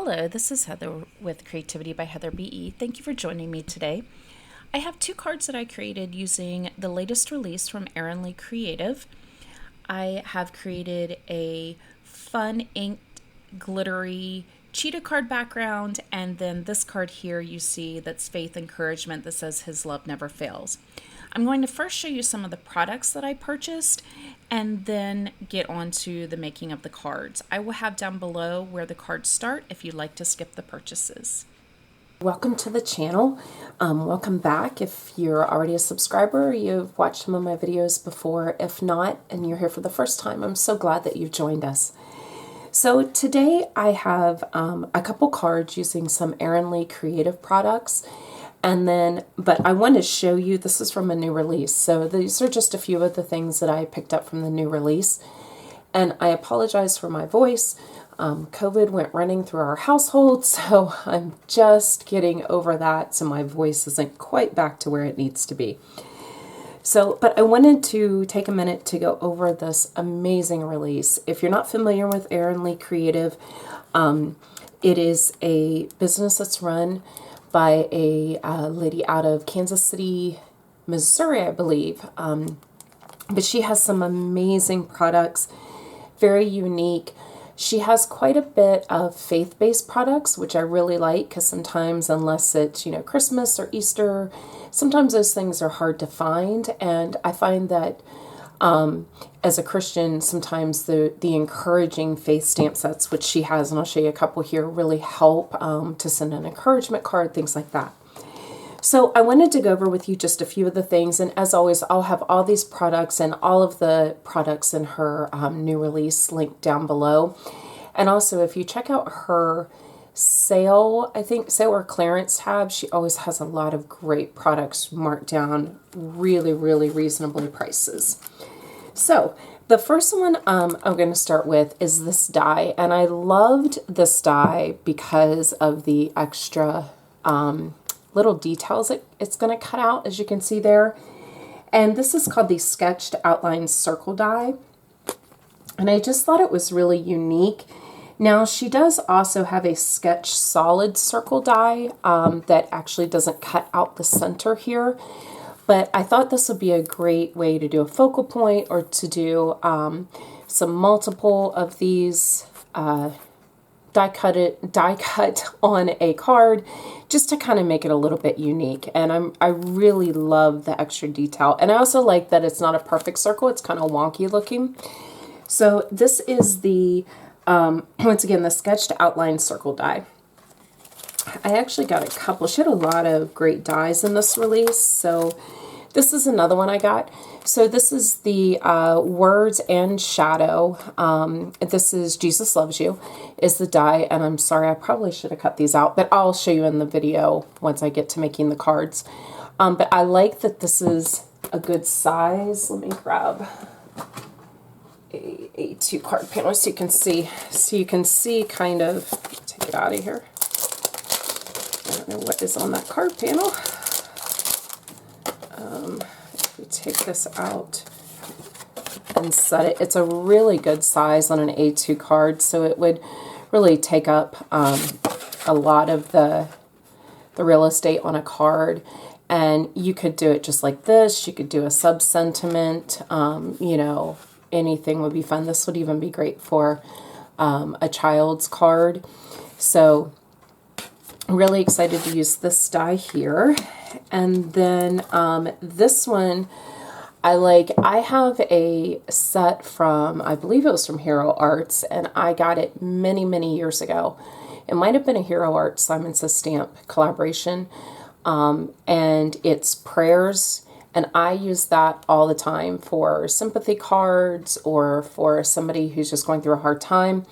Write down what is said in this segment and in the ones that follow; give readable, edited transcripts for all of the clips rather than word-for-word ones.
Hello, this is Heather with Creativity by Heather BE. Thank you for joining me today. I have two cards that I created using the latest release from Erin Lee Creative. I have created a fun inked glittery cheetah card background, and then this card here you see that's faith encouragement that says his love never fails. I'm going to first show you some of the products that I purchased and then get on to the making of the cards. I will have down below where the cards start if you'd like to skip the purchases. Welcome to the channel. Welcome back if you're already a subscriber or you've watched some of my videos before. If not, and you're here for the first time, I'm so glad that you've joined us. So today I have a couple cards using some Erin Lee Creative products. But I want to show you, this is from a new release. So these are just a few of the things that I picked up from the new release. And I apologize for my voice. COVID went running through our household, so I'm just getting over that. So my voice isn't quite back to where it needs to be. But I wanted to take a minute to go over this amazing release. If you're not familiar with Erin Lee Creative, it is a business that's run by a lady out of Kansas City, Missouri, I believe. But she has some amazing products, very unique. She has quite a bit of faith-based products, which I really like because sometimes, unless it's, Christmas or Easter, sometimes those things are hard to find. And I find that as a Christian, sometimes the encouraging faith stamp sets, which she has, and I'll show you a couple here, really help to send an encouragement card, things like that. So I wanted to go over with you just a few of the things, and as always, I'll have all these products and all of the products in her new release linked down below. And also, if you check out her sale or clearance tab, she always has a lot of great products marked down really, really reasonably prices. So the first one I'm going to start with is this die, and I loved this die because of the extra little details it's going to cut out, as you can see there. And this is called the Sketched Outline Circle die, and I just thought it was really unique. Now, she does also have a sketch solid circle die that actually doesn't cut out the center here. But I thought this would be a great way to do a focal point or to do some multiple of these die cut on a card, just to kind of make it a little bit unique. And I really love the extra detail. And I also like that it's not a perfect circle. It's kind of wonky looking. So this is the, once again, the Sketched Outline Circle die. I actually got a couple. She had a lot of great dies in this release. So this is another one I got. So this is the Words and Shadow. This is Jesus Loves You is the die. And I'm sorry, I probably should have cut these out, but I'll show you in the video once I get to making the cards. But I like that this is a good size. Let me grab a A2 card panel so you can see. So you can see kind of, take it out of here. I don't know what is on that card panel. If we take this out and set it, it's a really good size on an A2 card, so it would really take up a lot of the real estate on a card. And you could do it just like this. You could do a sub-sentiment, anything would be fun. This would even be great for a child's card. So really excited to use this die here. And then this one I like. I have a set from, I believe it was from Hero Arts, and I got it many, many years ago. It might have been a Hero Arts Simon Says Stamp collaboration, and it's prayers. And I use that all the time for sympathy cards or for somebody who's just going through a hard time.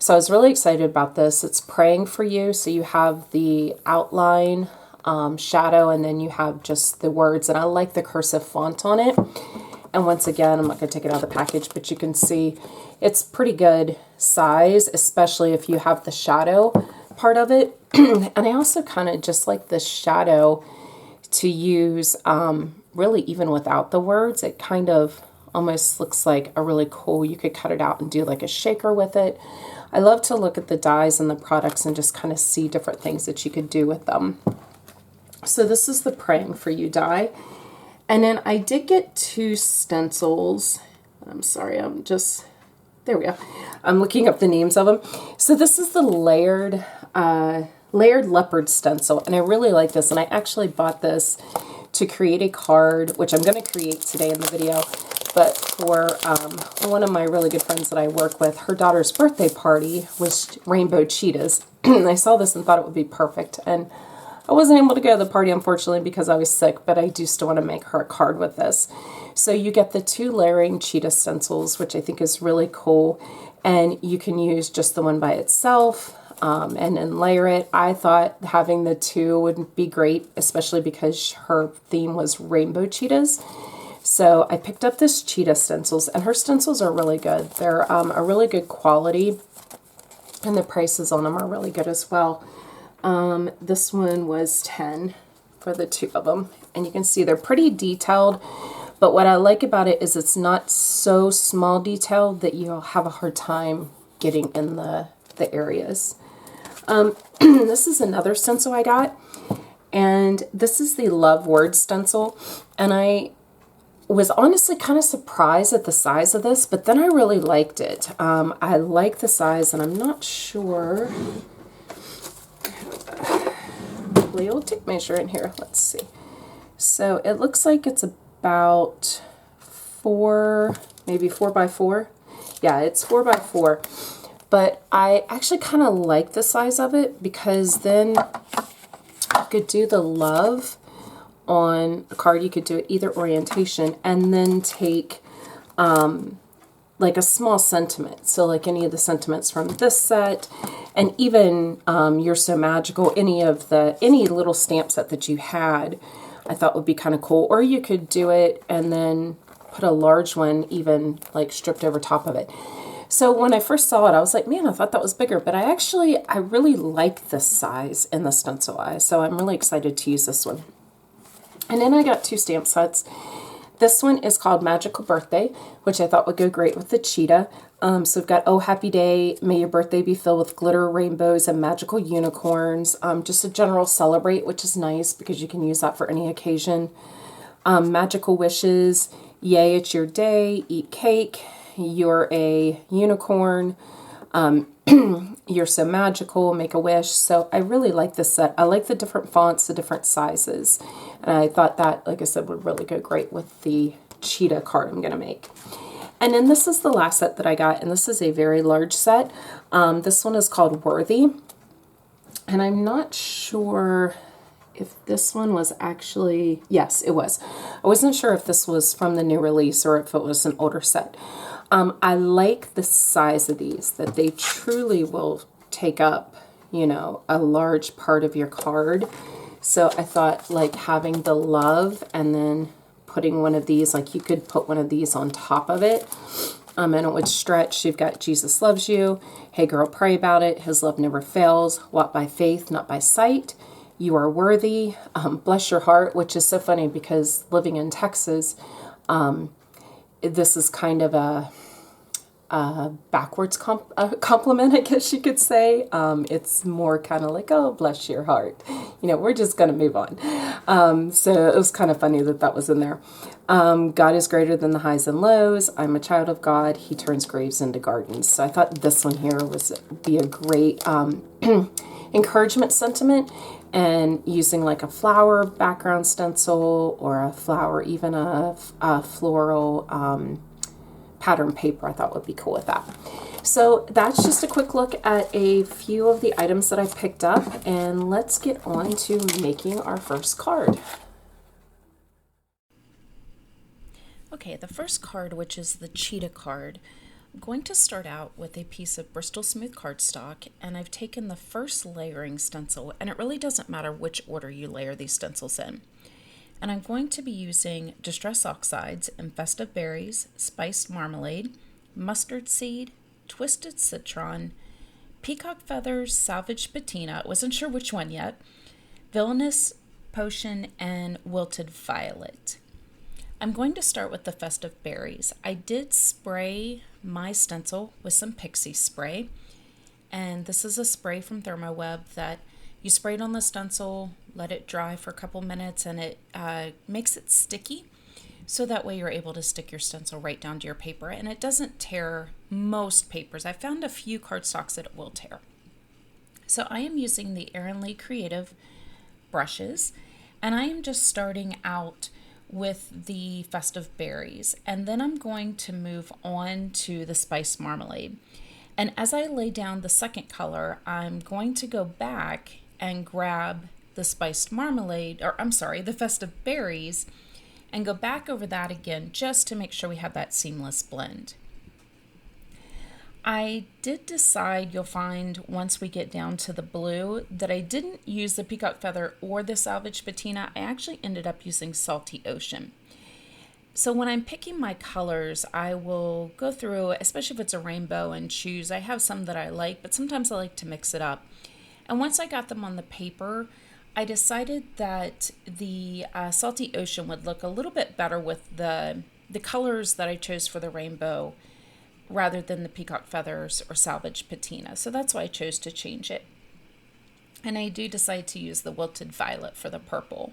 So I was really excited about this. It's praying for you. So you have the outline, shadow, and then you have just the words. And I like the cursive font on it. And once again, I'm not going to take it out of the package, but you can see it's pretty good size, especially if you have the shadow part of it. And I also kind of just like the shadow to use really even without the words. It kind of almost looks like a really cool, you could cut it out and do like a shaker with it. I love to look at the dies and the products and just kind of see different things that you could do with them. So this is the Praying for You die. And then I did get 2 stencils. I'm sorry, there we go. I'm looking up the names of them. So this is the layered leopard stencil, and I really like this, and I actually bought this to create a card, which I'm going to create today in the video, but for one of my really good friends that I work with, her daughter's birthday party was rainbow cheetahs. I saw this and thought it would be perfect, and I wasn't able to go to the party, unfortunately, because I was sick, but I do still want to make her a card with this. So you get the 2 layering cheetah stencils, which I think is really cool, and you can use just the one by itself, and then layer it. I thought having the 2 would be great, especially because her theme was rainbow cheetahs. So I picked up this cheetah stencils, and her stencils are really good. They're a really good quality, and the prices on them are really good as well. This one was 10 for the 2 of them, and you can see they're pretty detailed, but what I like about it is it's not so small detailed that you'll have a hard time getting in the areas. This is another stencil I got, and this is the Love Word stencil, and I was honestly kind of surprised at the size of this, but then I really liked it. I like the size, and I'm not sure. I'll take measure in here. Let's see. So it looks like it's about 4, maybe 4 by 4. Yeah, it's 4 by 4. But I actually kind of like the size of it because then you could do the love on a card. You could do it either orientation and then take like a small sentiment. So like any of the sentiments from this set, and even You're So Magical, any little stamp set that you had, I thought would be kind of cool. Or you could do it and then put a large one even like stripped over top of it. So when I first saw it, I was like, man, I thought that was bigger, but I really like this size in the stencil eye. So I'm really excited to use this one. And then I got 2 stamp sets. This one is called Magical Birthday, which I thought would go great with the cheetah. So we've got Oh Happy Day, May Your Birthday Be Filled with Glitter, Rainbows, and Magical Unicorns. Just a general celebrate, which is nice because you can use that for any occasion. Magical Wishes, Yay, It's Your Day, Eat Cake, You're a Unicorn, You're So Magical, Make a Wish. So I really like this set. I like the different fonts, the different sizes. And I thought that, like I said, would really go great with the cheetah card I'm going to make. And then this is the last set that I got, and this is a very large set. This one is called Worthy. And I'm not sure if this one was actually, yes, it was. I wasn't sure if this was from the new release or if it was an older set. I like the size of these, that they truly will take up, a large part of your card. So I thought like having the love and then putting one of these, like you could put one of these on top of it, and it would stretch. You've got Jesus Loves You, Hey Girl, Pray About It, His Love Never Fails, Walk by Faith, Not by Sight, You Are Worthy, Bless Your Heart, which is so funny because living in Texas, this is kind of a backwards compliment, I guess you could say. It's more kind of like, oh, bless your heart. We're just going to move on. So it was kind of funny that was in there. God is greater than the highs and lows. I'm a child of God. He turns graves into gardens. So I thought this one here be a great encouragement sentiment, and using like a flower background stencil or a flower, even a floral pattern paper, I thought would be cool with that. So that's just a quick look at a few of the items that I picked up, and let's get on to making our first card. Okay, the first card, which is the cheetah card, I'm going to start out with a piece of Bristol Smooth cardstock, and I've taken the first layering stencil, and it really doesn't matter which order you layer these stencils in. And I'm going to be using Distress Oxides and Festive Berries, Spiced Marmalade, Mustard Seed, Twisted Citron, Peacock Feathers, Salvage Patina, wasn't sure which one yet, Villainous Potion, and Wilted Violet. I'm going to start with the Festive Berries. I did spray my stencil with some Pixie spray, And this is a spray from ThermoWeb that you spray it on the stencil, let it dry for a couple minutes, and it makes it sticky. So that way you're able to stick your stencil right down to your paper, and it doesn't tear most papers. I found a few cardstocks that it will tear. So I am using the Erin Lee Creative brushes, and I am just starting out with the Festive Berries, and then I'm going to move on to the Spiced Marmalade. And as I lay down the second color, I'm going to go back and grab the Spiced Marmalade, or I'm sorry, the Festive Berries, and go back over that again just to make sure we have that seamless blend. I did decide, you'll find once we get down to the blue, that I didn't use the Peacock Feather or the Salvage Patina. I actually ended up using Salty Ocean. So when I'm picking my colors, I will go through, especially if it's a rainbow, and choose. I have some that I like, but sometimes I like to mix it up. And once I got them on the paper, I decided that the Salty Ocean would look a little bit better with the colors that I chose for the rainbow rather than the Peacock Feathers or Salvage Patina. So that's why I chose to change it. And I do decide to use the Wilted Violet for the purple.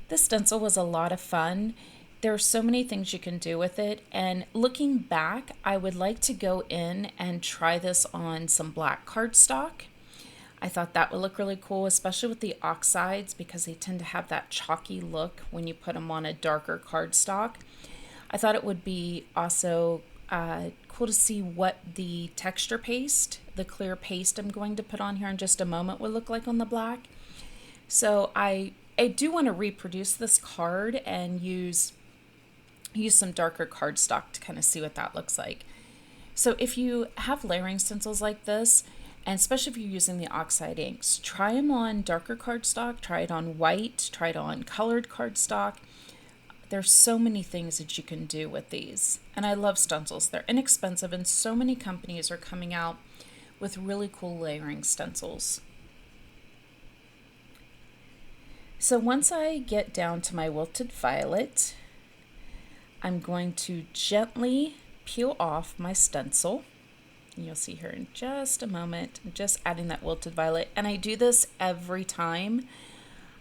This stencil was a lot of fun. There are so many things you can do with it, and looking back, I would like to go in and try this on some black cardstock. I thought that would look really cool, especially with the oxides, because they tend to have that chalky look when you put them on a darker cardstock. I thought it would be also cool to see what the texture paste, the clear paste I'm going to put on here in just a moment, would look like on the black. So I do want to reproduce this card and use some darker cardstock to kind of see what that looks like. So if you have layering stencils like this, and especially if you're using the oxide inks, try them on darker cardstock, try it on white, try it on colored cardstock. There's so many things that you can do with these. And I love stencils. They're inexpensive, and so many companies are coming out with really cool layering stencils. So once I get down to my Wilted Violet, I'm going to gently peel off my stencil. You'll see here in just a moment. I'm just adding that Wilted Violet, and I do this every time.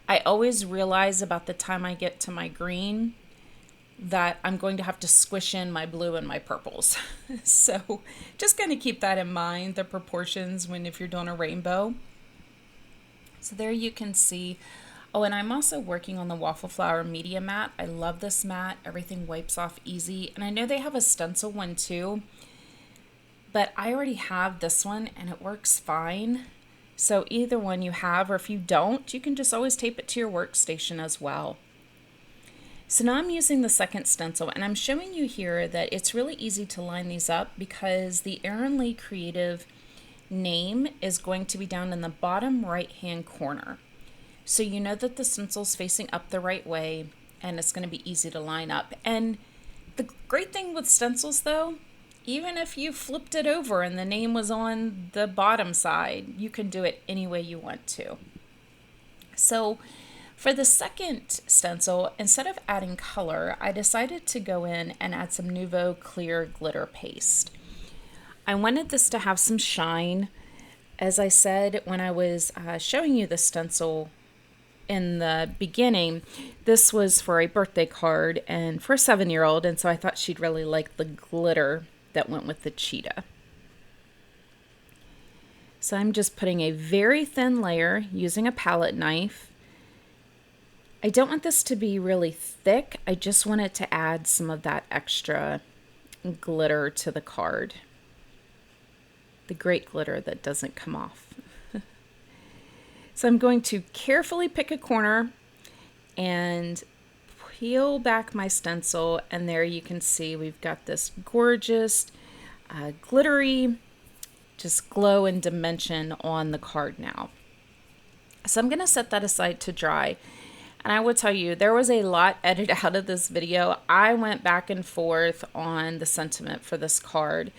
I always realize about the time I get to my green that I'm going to have to squish in my blue and my purples. So just kind of keep that in mind, the proportions if you're doing a rainbow. So there you can see. Oh, and I'm also working on the Waffle Flower Media Mat. I love this mat. Everything wipes off easy. And I know they have a stencil one too, but I already have this one and it works fine. So either one you have, or if you don't, you can just always tape it to your workstation as well. So now I'm using the second stencil, and I'm showing you here that it's really easy to line these up because the Erin Lee Creative name is going to be down in the bottom right hand corner. So you know that the stencil's facing up the right way, and it's going to be easy to line up. And the great thing with stencils though, even if you flipped it over and the name was on the bottom side, you can do it any way you want to. So for the second stencil, instead of adding color, I decided to go in and add some Nouveau Clear Glitter Paste. I wanted this to have some shine. As I said when I was showing you the stencil in the beginning, this was for a birthday card and for a 7-year-old, and so I thought she'd really like the glitter that went with the cheetah. So I'm just putting a very thin layer using a palette knife. I don't want this to be really thick. I just want it to add some of that extra glitter to the card. The great glitter that doesn't come off. So I'm going to carefully pick a corner and peel back my stencil, and there you can see we've got this gorgeous glittery just glow and dimension on the card now. So I'm going to set that aside to dry, and I will tell you there was a lot edited out of this video. I went back and forth on the sentiment for this card,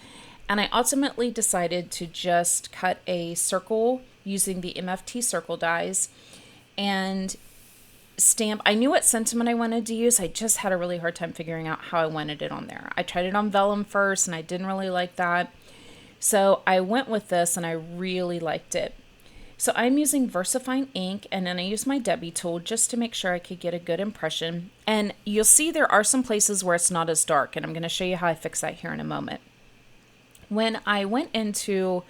and I ultimately decided to just cut a circle using the MFT circle dies and stamp. I knew what sentiment I wanted to use. I just had a really hard time figuring out how I wanted it on there. I tried it on vellum first and I didn't really like that. So I went with this and I really liked it. So I'm using VersaFine ink, and then I use my Debbie tool just to make sure I could get a good impression. And you'll see there are some places where it's not as dark, and I'm going to show you how I fix that here in a moment. When I went into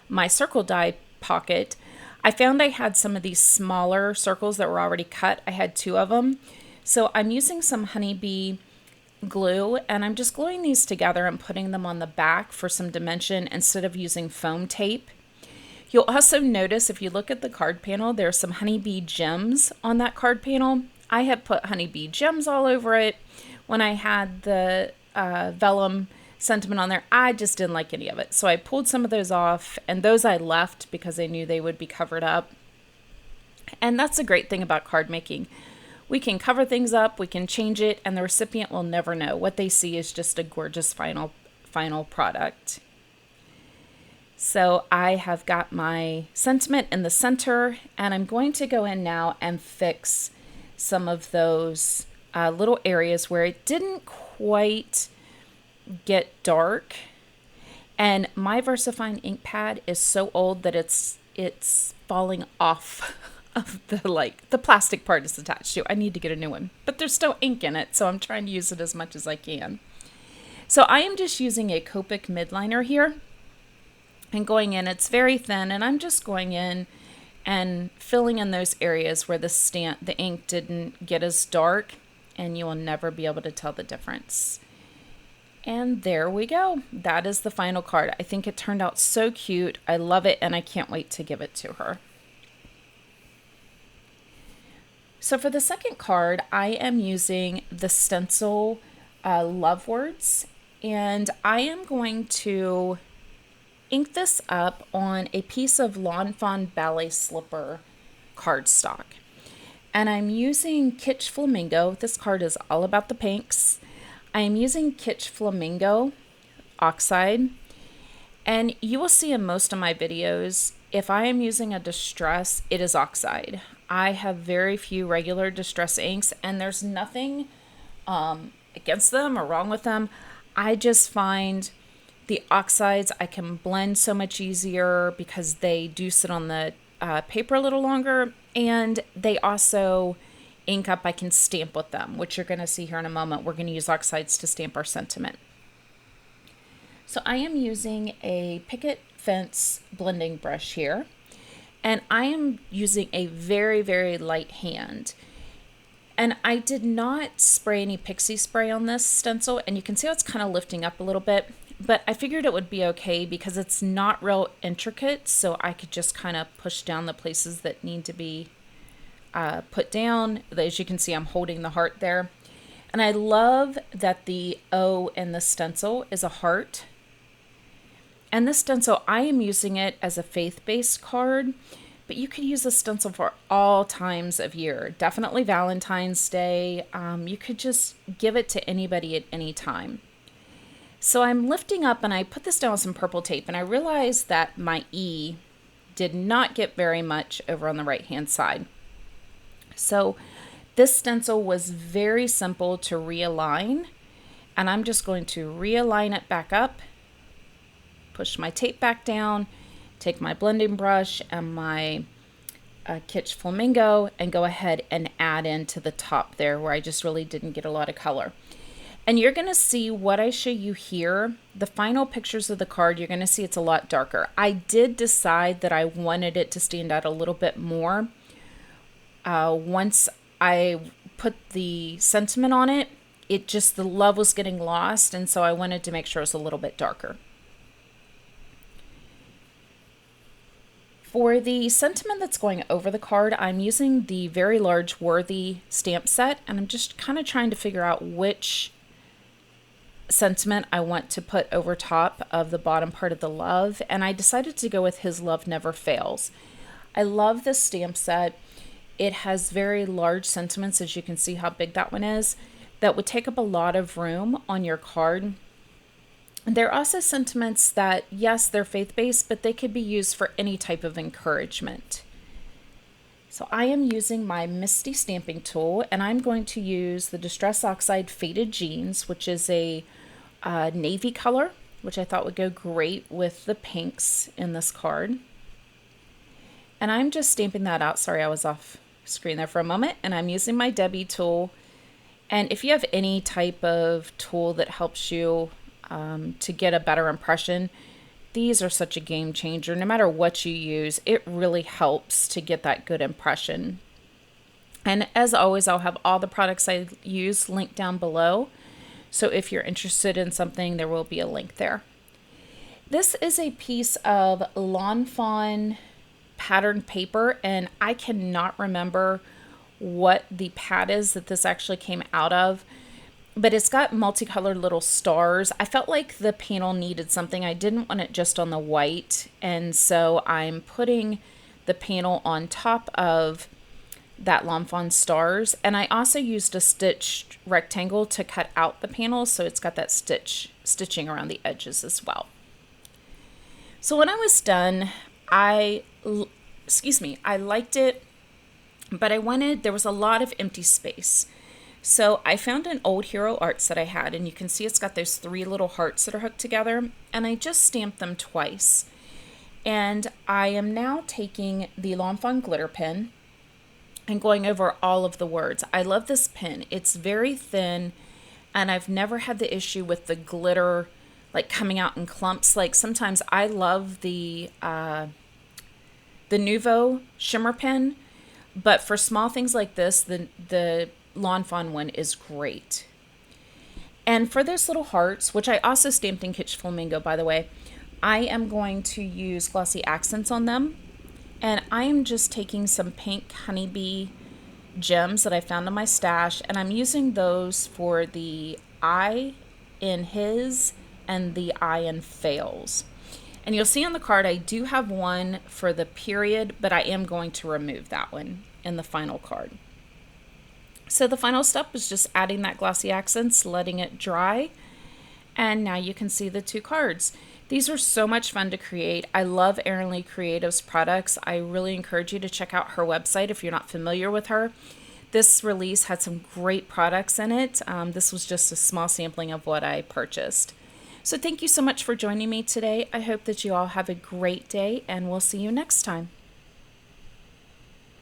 my circle die pocket, I found I had some of these smaller circles that were already cut. I had 2 of them. So I'm using some honeybee glue, and I'm just gluing these together and putting them on the back for some dimension instead of using foam tape. You'll also notice if you look at the card panel, there's some honeybee gems on that card panel. I had put honeybee gems all over it. When I had the vellum sentiment on there, I just didn't like any of it. So I pulled some of those off, and those I left because I knew they would be covered up. And that's the great thing about card making. We can cover things up, we can change it, and the recipient will never know. What they see is just a gorgeous final product. So I have got my sentiment in the center, and I'm going to go in now and fix some of those little areas where it didn't quite get dark. And my VersaFine ink pad is so old that it's falling off of the plastic part it's attached to. I need to get a new one, but there's still ink in it, so I'm trying to use it as much as I can. So I am just using a Copic midliner here and going in. It's very thin, and I'm just going in and filling in those areas where the ink didn't get as dark, and you will never be able to tell the difference. And there we go. That is the final card. I think it turned out so cute. I love it, and I can't wait to give it to her. So for the second card, I am using the stencil Love Words, and I am going to ink this up on a piece of Lawn Fawn Ballet Slipper cardstock. And I'm using Kitsch Flamingo. This card is all about the pinks. I am using Kitsch Flamingo oxide. And you will see in most of my videos, if I am using a distress, it is oxide. I have very few regular distress inks, and there's nothing against them or wrong with them. I just find the oxides I can blend so much easier because they do sit on the paper a little longer, and they also ink up. I can stamp with them, which you're going to see here in a moment. We're going to use oxides to stamp our sentiment. So I am using a Picket Fence blending brush here, and I am using a very, very light hand. And I did not spray any pixie spray on this stencil, and you can see how it's kind of lifting up a little bit. But I figured it would be okay because it's not real intricate, so I could just kind of push down the places that need to be put down. As you can see, I'm holding the heart there. And I love that the O in the stencil is a heart. And this stencil, I am using it as a faith-based card, but you could use a stencil for all times of year. Definitely Valentine's Day. You could just give it to anybody at any time. So I'm lifting up, and I put this down with some purple tape, and I realized that my E did not get very much over on the right-hand side. So this stencil was very simple to realign, and I'm just going to realign it back up, push my tape back down, take my blending brush and my Kitsch Flamingo, and go ahead and add into the top there where I just really didn't get a lot of color. And you're going to see what I show you here, the final pictures of the card, you're going to see it's a lot darker. I did decide that I wanted it to stand out a little bit more. Once I put the sentiment on it, the love was getting lost, and so I wanted to make sure it was a little bit darker. For the sentiment that's going over the card, I'm using the very large Worthy stamp set, and I'm just kind of trying to figure out which sentiment I want to put over top of the bottom part of the love, and I decided to go with His Love Never Fails. I love this stamp set. It has very large sentiments, as you can see how big that one is, that would take up a lot of room on your card. There are also sentiments that, yes, they're faith-based, but they could be used for any type of encouragement. So I am using my Misty stamping tool, and I'm going to use the Distress Oxide Faded Jeans, which is a navy color which I thought would go great with the pinks in this card. And I'm just stamping that out. Sorry, I was off screen there for a moment. And I'm using my Debbie tool. And if you have any type of tool that helps you to get a better impression, these are such a game changer. No matter what you use, it really helps to get that good impression. And as always, I'll have all the products I use linked down below. So if you're interested in something, there will be a link there. This is a piece of Lawn Fawn patterned paper, and I cannot remember what the pad is that this actually came out of, but it's got multicolored little stars. I felt like the panel needed something. I didn't want it just on the white, and so I'm putting the panel on top of that Lawn Fawn stars, and I also used a stitched rectangle to cut out the panel, so it's got that stitching around the edges as well. So when I was done, I liked it, but there was a lot of empty space. So I found an old Hero Arts that I had, and you can see it's got those 3 little hearts that are hooked together, and I just stamped them twice. And I am now taking the Lawn Fawn glitter pen and going over all of the words. I love this pen. It's very thin, and I've never had the issue with the glitter like coming out in clumps. Like sometimes I love the Nuvo shimmer pen, but for small things like this, the Lawn Fawn one is great. And for those little hearts, which I also stamped in Kitsch Flamingo, by the way, I am going to use glossy accents on them. And I am just taking some pink honeybee gems that I found in my stash, and I'm using those for the eye in his and the eye in Fails. And you'll see on the card I do have one for the period, but I am going to remove that one in the final card. So the final step is just adding that glossy accents, letting it dry, and now you can see the 2 cards. These are so much fun to create. I love Erin Lee Creative's products. I really encourage you to check out her website if you're not familiar with her. This release had some great products in it. This was just a small sampling of what I purchased. So thank you so much for joining me today. I hope that you all have a great day, and we'll see you next time.